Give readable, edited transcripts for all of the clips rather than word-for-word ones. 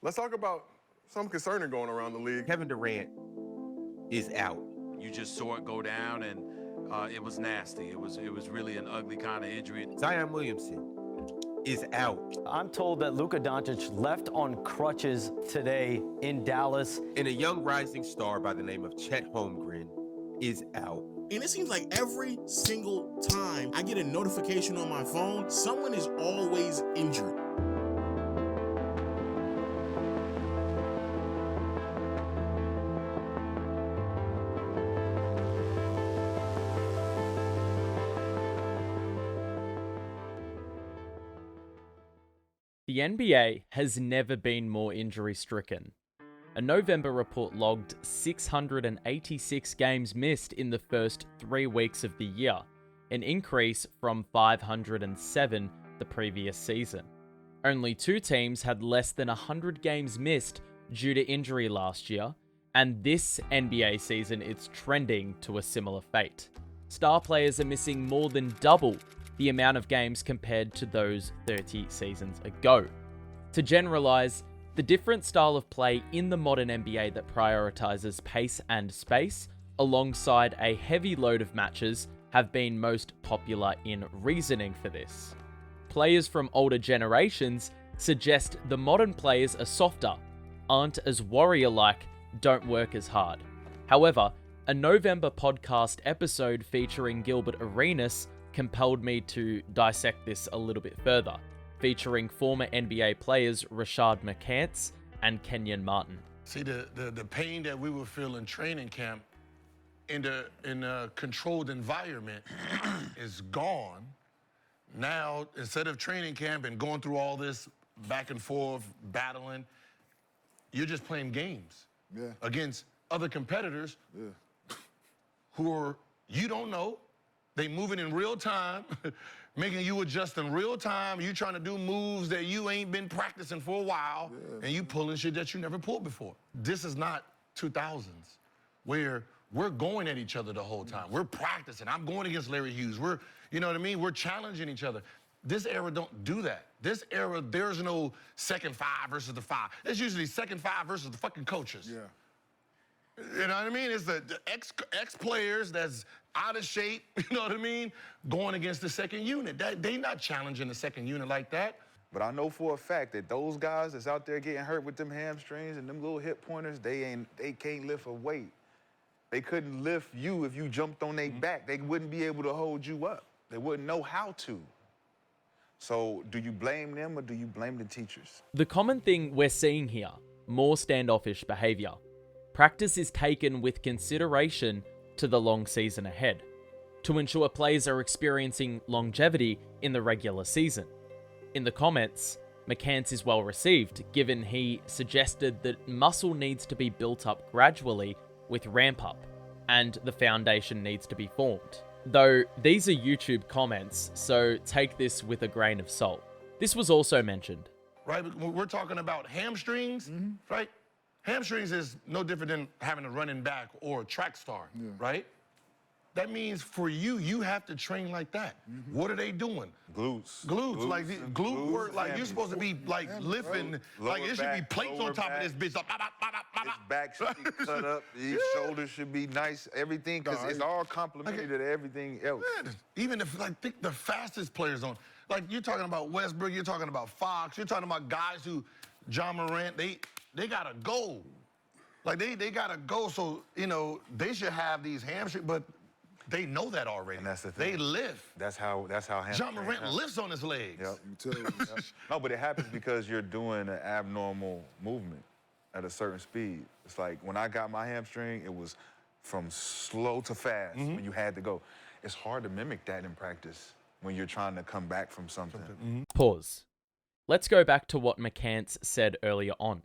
Let's talk about something concerning going around the league. Kevin Durant is out. You just saw it go down, and it was nasty. It was really an ugly kind of injury. Zion Williamson is out. I'm told that Luka Doncic left on crutches today in Dallas. And a young rising star by the name of Chet Holmgren is out. And it seems like every single time I get a notification on my phone, someone is always injured. The NBA has never been more injury-stricken. A November report logged 686 games missed in the first 3 weeks of the year, an increase from 507 the previous season. Only 2 teams had less than 100 games missed due to injury last year, and this NBA season it's trending to a similar fate. Star players are missing more than double the amount of games compared to those 30 seasons ago. To generalize, the different style of play in the modern NBA that prioritizes pace and space, alongside a heavy load of matches, have been most popular in reasoning for this. Players from older generations suggest the modern players are softer, aren't as warrior-like, don't work as hard. However, a November podcast episode featuring Gilbert Arenas compelled me to dissect this a little bit further, featuring former NBA players Rashad McCants and Kenyon Martin. See, the pain that we would feel in training camp in a controlled environment is gone. Now, instead of training camp and going through all this back and forth, battling, you're just playing games against other competitors who are, you don't know, they moving in real time, making you adjust in real time. You trying to do moves that you ain't been practicing for a while, and you pulling shit that you never pulled before. This is not 2000s, where we're going at each other the whole time. We're practicing. I'm going against Larry Hughes. You know what I mean? We're challenging each other. This era don't do that. This era, there's no second 5 versus the 5. It's usually second 5 versus the fucking coaches. Yeah. You know what I mean? It's the ex-players that's out of shape, you know what I mean, going against the second unit. They not challenging the second unit like that. But I know for a fact that those guys that's out there getting hurt with them hamstrings and them little hip pointers, they can't lift a weight. They couldn't lift you if you jumped on their back. They wouldn't be able to hold you up. They wouldn't know how to. So do you blame them or do you blame the teachers? The common thing we're seeing here, more standoffish behavior. Practice is taken with consideration to the long season ahead, to ensure players are experiencing longevity in the regular season. In the comments, McCants is well received, given he suggested that muscle needs to be built up gradually with ramp up, and the foundation needs to be formed. Though these are YouTube comments, so take this with a grain of salt. This was also mentioned. Right, we're talking about hamstrings, right? Hamstrings is no different than having a running back or a track star, right? That means for you, you have to train like that. What are they doing? Glutes. Like glute work, like you're supposed to be like lifting, like it should be plates on top of this bitch. His back should be cut up, his shoulders should be nice, everything, because it's all complementary to everything else. Man, even if, like, think the fastest players on, like you're talking about Westbrook, you're talking about Fox, you're talking about guys who, John Morant, they gotta go. Like they gotta go, so, you know, they should have these hamstrings, but they know that already. And that's the thing. They lift. That's how John Morant lifts on his legs. Yep. No, but it happens because you're doing an abnormal movement at a certain speed. It's like when I got my hamstring, it was from slow to fast when you had to go. It's hard to mimic that in practice when you're trying to come back from something. Pause. Let's go back to what McCants said earlier on.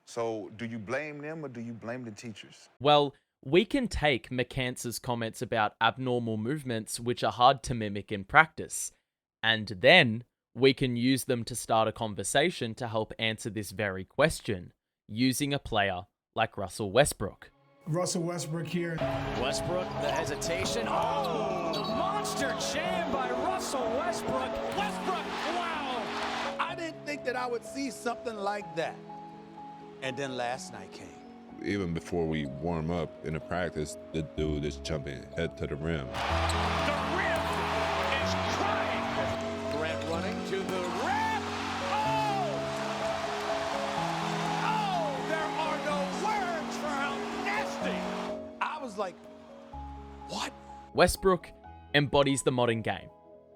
So do you blame them or do you blame the teachers? Well, we can take McCants' comments about abnormal movements which are hard to mimic in practice, and then we can use them to start a conversation to help answer this very question, using a player like Russell Westbrook. Russell Westbrook here. Westbrook, the hesitation. Oh, the monster jam by Russell Westbrook. Westbrook, wow. I didn't think that I would see something like that. And then last night came. Even before we warm up in the practice, the dude is jumping head to the rim. The rim is crying. Grant running to the rim. Oh! Oh, there are no words for how nasty. I was like, what? Westbrook embodies the modern game.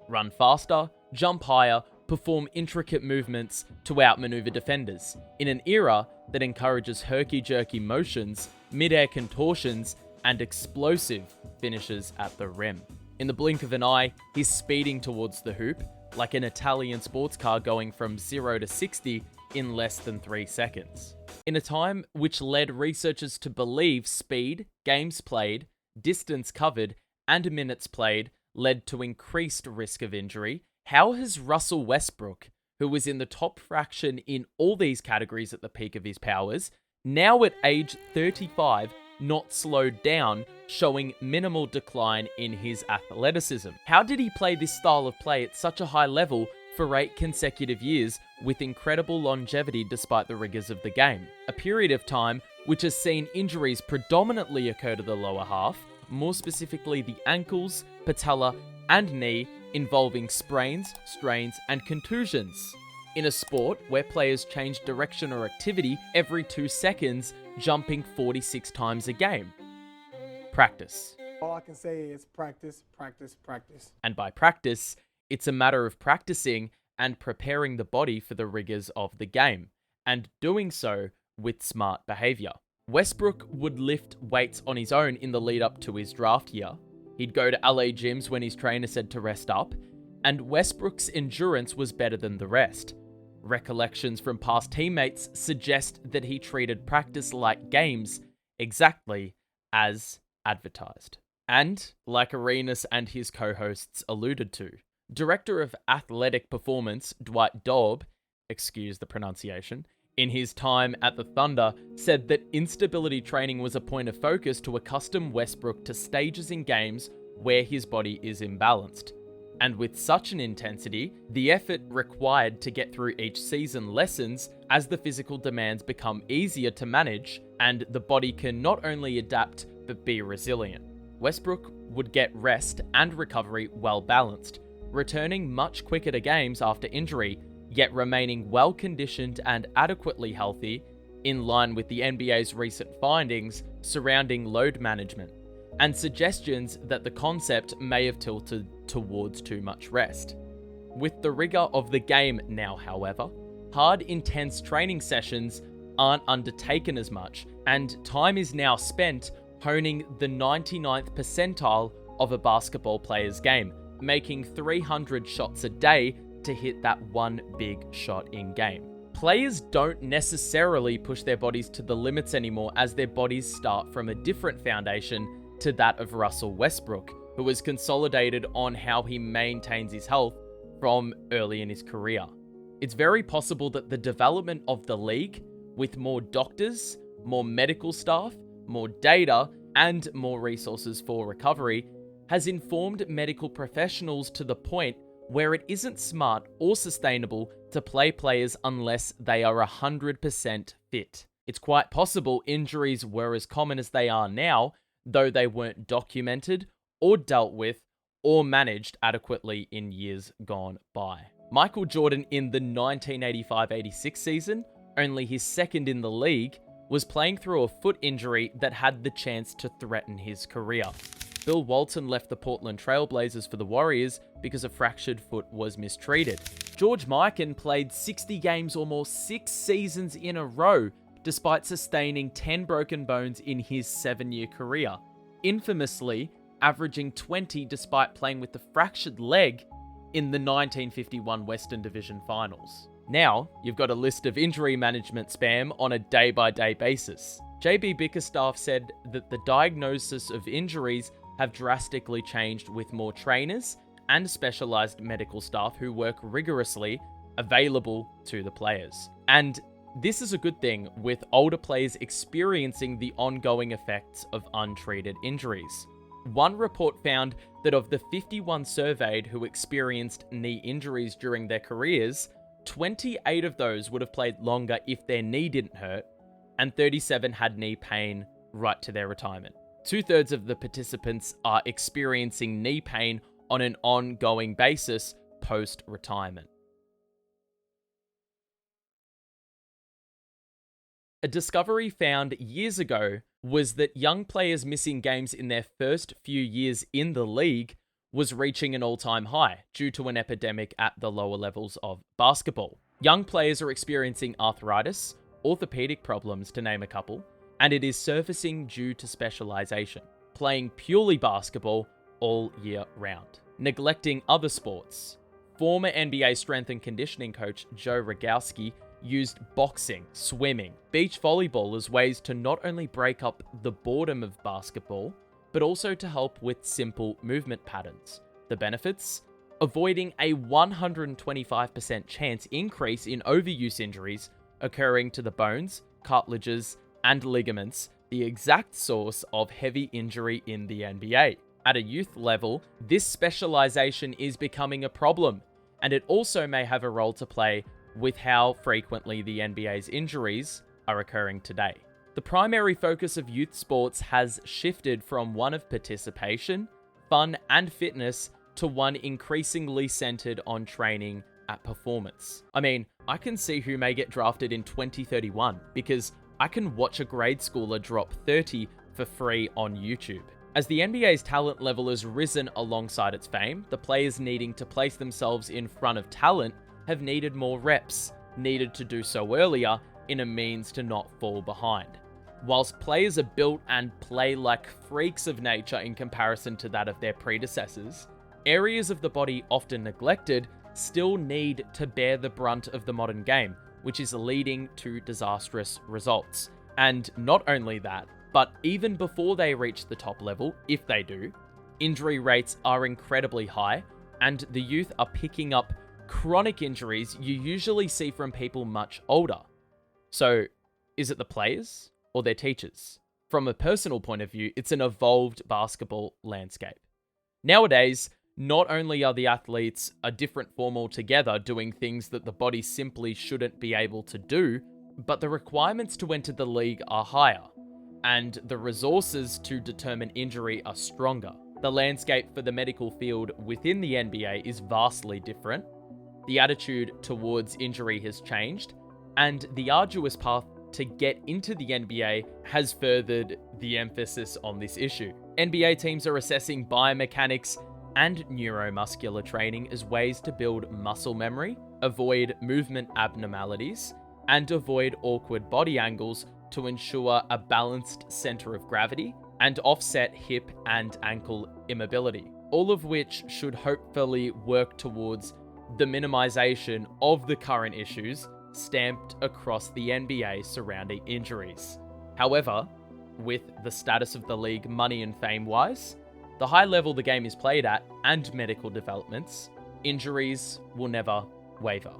Run faster, jump higher, perform intricate movements to outmaneuver defenders in an era that encourages herky-jerky motions, mid-air contortions, and explosive finishes at the rim. In the blink of an eye, he's speeding towards the hoop like an Italian sports car going from 0 to 60 in less than 3 seconds. In a time which led researchers to believe speed, games played, distance covered, and minutes played led to increased risk of injury, how has Russell Westbrook, who was in the top fraction in all these categories at the peak of his powers, now at age 35, not slowed down, showing minimal decline in his athleticism? How did he play this style of play at such a high level for 8 consecutive years with incredible longevity despite the rigors of the game? A period of time which has seen injuries predominantly occur to the lower half, more specifically the ankles, patella, and knee, involving sprains, strains, and contusions. In a sport where players change direction or activity every 2 seconds, jumping 46 times a game. Practice. All I can say is practice, practice, practice. And by practice, it's a matter of practicing and preparing the body for the rigors of the game, and doing so with smart behavior. Westbrook would lift weights on his own in the lead up to his draft year. He'd go to LA gyms when his trainer said to rest up, and Westbrook's endurance was better than the rest. Recollections from past teammates suggest that he treated practice like games, exactly as advertised. And, like Arenas and his co-hosts alluded to, Director of Athletic Performance Dwight Daub, excuse the pronunciation, in his time at the Thunder, said that instability training was a point of focus to accustom Westbrook to stages in games where his body is imbalanced. And with such an intensity, the effort required to get through each season lessens as the physical demands become easier to manage and the body can not only adapt but be resilient. Westbrook would get rest and recovery well balanced, returning much quicker to games after injury, yet remaining well conditioned and adequately healthy, in line with the NBA's recent findings surrounding load management, and suggestions that the concept may have tilted towards too much rest. With the rigor of the game now, however, hard, intense training sessions aren't undertaken as much, and time is now spent honing the 99th percentile of a basketball player's game, making 300 shots a day to hit that one big shot in game. Players don't necessarily push their bodies to the limits anymore, as their bodies start from a different foundation to that of Russell Westbrook, who has consolidated on how he maintains his health from early in his career. It's very possible that the development of the league, with more doctors, more medical staff, more data, and more resources for recovery, has informed medical professionals to the point where it isn't smart or sustainable to play players unless they are 100% fit. It's quite possible injuries were as common as they are now, though they weren't documented or dealt with or managed adequately in years gone by. Michael Jordan in the 1985-86 season, only his second in the league, was playing through a foot injury that had the chance to threaten his career. Bill Walton left the Portland Trail Blazers for the Warriors because a fractured foot was mistreated. George Mikan played 60 games or more 6 seasons in a row, despite sustaining 10 broken bones in his 7-year career, infamously averaging 20 despite playing with the fractured leg in the 1951 Western Division Finals. Now, you've got a list of injury management spam on a day-by-day basis. JB Bickerstaff said that the diagnosis of injuries have drastically changed with more trainers and specialized medical staff who work rigorously available to the players. And this is a good thing, with older players experiencing the ongoing effects of untreated injuries. One report found that of the 51 surveyed who experienced knee injuries during their careers, 28 of those would have played longer if their knee didn't hurt, and 37 had knee pain right to their retirement. 2/3 of the participants are experiencing knee pain on an ongoing basis post-retirement. A discovery found years ago was that young players missing games in their first few years in the league was reaching an all-time high due to an epidemic at the lower levels of basketball. Young players are experiencing arthritis, orthopedic problems to name a couple, and it is surfacing due to specialisation, playing purely basketball all year round, neglecting other sports. Former NBA strength and conditioning coach Joe Rogowski used boxing, swimming, beach volleyball as ways to not only break up the boredom of basketball, but also to help with simple movement patterns. The benefits? Avoiding a 125% chance increase in overuse injuries occurring to the bones, cartilages, and ligaments, the exact source of heavy injury in the NBA. At a youth level, this specialization is becoming a problem, and it also may have a role to play with how frequently the NBA's injuries are occurring today. The primary focus of youth sports has shifted from one of participation, fun, and fitness to one increasingly centered on training at performance. I mean, I can see who may get drafted in 2031 because I can watch a grade schooler drop 30 for free on YouTube. As the NBA's talent level has risen alongside its fame, the players needing to place themselves in front of talent have needed more reps, needed to do so earlier in a means to not fall behind. Whilst players are built and play like freaks of nature in comparison to that of their predecessors, areas of the body often neglected still need to bear the brunt of the modern game, which is leading to disastrous results. And not only that, but even before they reach the top level, if they do, injury rates are incredibly high, and the youth are picking up chronic injuries you usually see from people much older. So, is it the players or their teachers? From a personal point of view, it's an evolved basketball landscape. Nowadays, not only are the athletes a different form altogether, doing things that the body simply shouldn't be able to do, but the requirements to enter the league are higher, and the resources to determine injury are stronger. The landscape for the medical field within the NBA is vastly different. The attitude towards injury has changed, and the arduous path to get into the NBA has furthered the emphasis on this issue. NBA teams are assessing biomechanics and neuromuscular training as ways to build muscle memory, avoid movement abnormalities, and avoid awkward body angles to ensure a balanced center of gravity and offset hip and ankle immobility, all of which should hopefully work towards the minimization of the current issues stamped across the NBA surrounding injuries. However, with the status of the league money and fame-wise, the high level the game is played at, and medical developments, injuries will never waver.